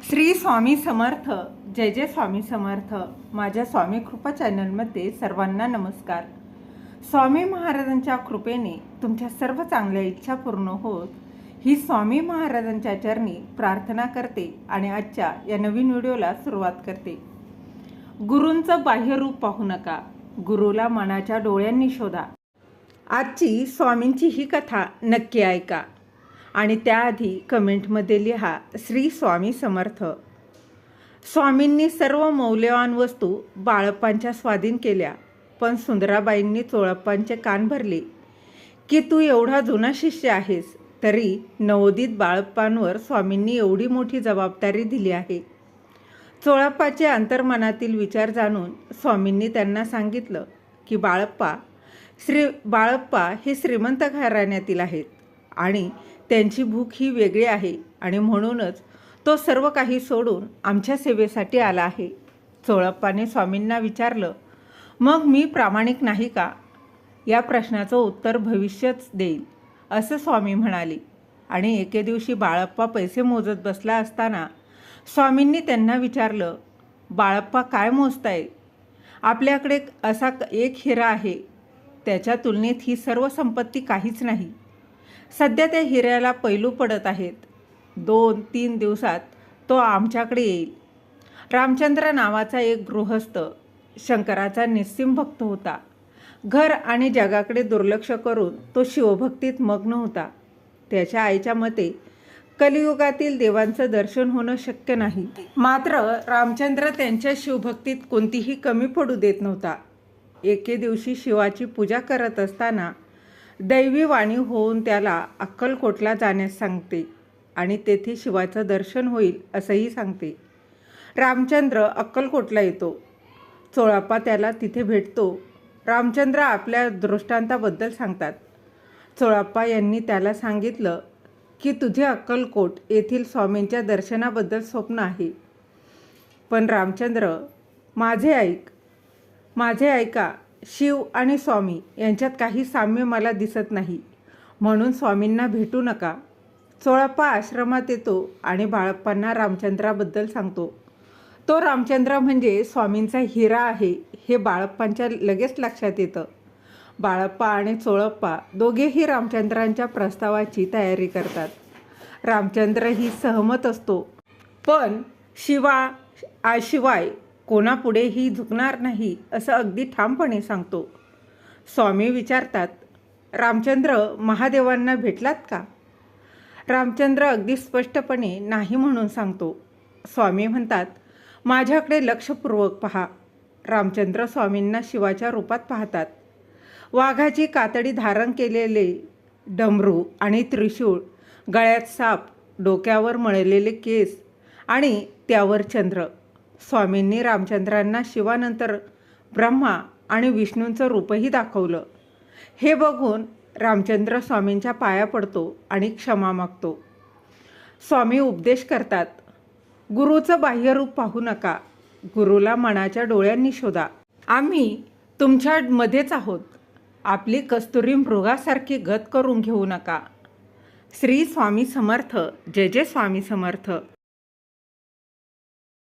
श्री स्वामी समर्थ. जय जय स्वामी समर्थ. माझ्या स्वामी कृपा चॅनलमध्ये सर्वांना नमस्कार. स्वामी महाराजांच्या कृपेने तुमच्या सर्व चांगल्या इच्छा पूर्ण होत ही स्वामी महाराजांच्या चरणी प्रार्थना करते आणि आजच्या या नवीन व्हिडिओला सुरुवात करते. गुरूंचं बाह्य रूप पाहू नका, गुरुला मनाच्या डोळ्यांनी शोधा. आजची स्वामींची ही कथा नक्की ऐका आणि त्याआधी कमेंटमध्ये लिहा श्री स्वामी समर्थ. स्वामींनी सर्व मौल्यवान वस्तू बाळप्पांच्या स्वाधीन केल्या, पण सुंदराबाईंनी चोळप्पांचे कान भरले की तू एवढा जुना शिष्य आहेस तरी नवोदित बाळप्पांवर स्वामींनी एवढी मोठी जबाबदारी दिली आहे. चोळप्पाचे अंतर्मनातील विचार जाणून स्वामींनी त्यांना सांगितलं की बाळप्पा हे श्रीमंत घराण्यातील आहेत आणि त्यांची भूक ही वेगळी आहे आणि म्हणूनच तो सर्व काही सोडून आमच्या सेवेसाठी आला आहे. चोळप्पाने स्वामींना विचारलं, मग मी प्रामाणिक नाही का? या प्रश्नाचं उत्तर भविष्यच देईल असं स्वामी म्हणाले. आणि एके दिवशी बाळप्पा पैसे मोजत बसला असताना स्वामींनी त्यांना विचारलं, बाळप्पा काय मोजताय? आपल्याकडे असा एक हिरा आहे, त्याच्या तुलनेत ही सर्व संपत्ती काहीच नाही. सध्या त्या हिऱ्याला पैलू पडत आहेत. 2-3 दिवसात तो आमच्याकडे येईल. रामचंद्र नावाचा एक गृहस्थ शंकराचा निस्सीम भक्त होता. घर आणि जगाकडे दुर्लक्ष करून तो शिवभक्तीत मग्न होता. त्याच्या आईच्या मते कलियुगातील देवांचं दर्शन होणं शक्य नाही, मात्र रामचंद्र त्यांच्या शिवभक्तीत कोणतीही कमी पडू देत नव्हता. एके दिवशी शिवाची पूजा करत असताना दैवी वाणी होऊन त्याला अक्कलकोटला जाण्यास सांगते आणि तेथे शिवाचं दर्शन होईल असंही सांगते. रामचंद्र अक्कलकोटला येतो. चोळप्पा त्याला तिथे भेटतो. रामचंद्र आपल्या दृष्टांताबद्दल सांगतात. चोळप्पा यांनी त्याला सांगितलं की तुझे अक्कलकोट येथील स्वामींच्या दर्शनाबद्दल स्वप्न आहे. पण रामचंद्र, माझे ऐका, शिव आणि स्वामी यांच्यात काही साम्य मला दिसत नाही, म्हणून स्वामींना भेटू नका. चोळप्पा आश्रमात येतो आणि बाळप्पांना रामचंद्राबद्दल सांगतो. तो रामचंद्र म्हणजे स्वामींचा हिरा आहे हे बाळप्पांच्या लगेच लक्षात येतं. बाळप्पा आणि चोळप्पा दोघेही रामचंद्रांच्या प्रस्तावाची तयारी करतात. रामचंद्रही सहमत असतो, पण शिवाय कोणापुढेही झुकणार नाही असं अगदी ठामपणे सांगतो. स्वामी विचारतात, रामचंद्र महादेवांना भेटलात का? रामचंद्र अगदी स्पष्टपणे नाही म्हणून सांगतो. स्वामी म्हणतात, माझ्याकडे लक्षपूर्वक पहा. रामचंद्र स्वामींना शिवाच्या रूपात पाहतात. वाघाची कातडी धारण केलेले डमरू आणि त्रिशूळ, गळ्यात साप, डोक्यावर मळलेले केस आणि त्यावर चंद्र. स्वामींनी रामचंद्रांना शिवानंतर ब्रह्मा आणि विष्णूंचं रूपही दाखवलं. हे बघून रामचंद्र स्वामींच्या पाया पडतो आणि क्षमा मागतो. स्वामी उपदेश करतात, गुरुचं बाह्यरूप पाहू नका, गुरुला मनाच्या डोळ्यांनी शोधा. आम्ही तुमच्या मध्येच आहोत. आपली कस्तुरी मृगासारखी गत करून घेऊ नका. श्री स्वामी समर्थ. जय जय स्वामी समर्थ.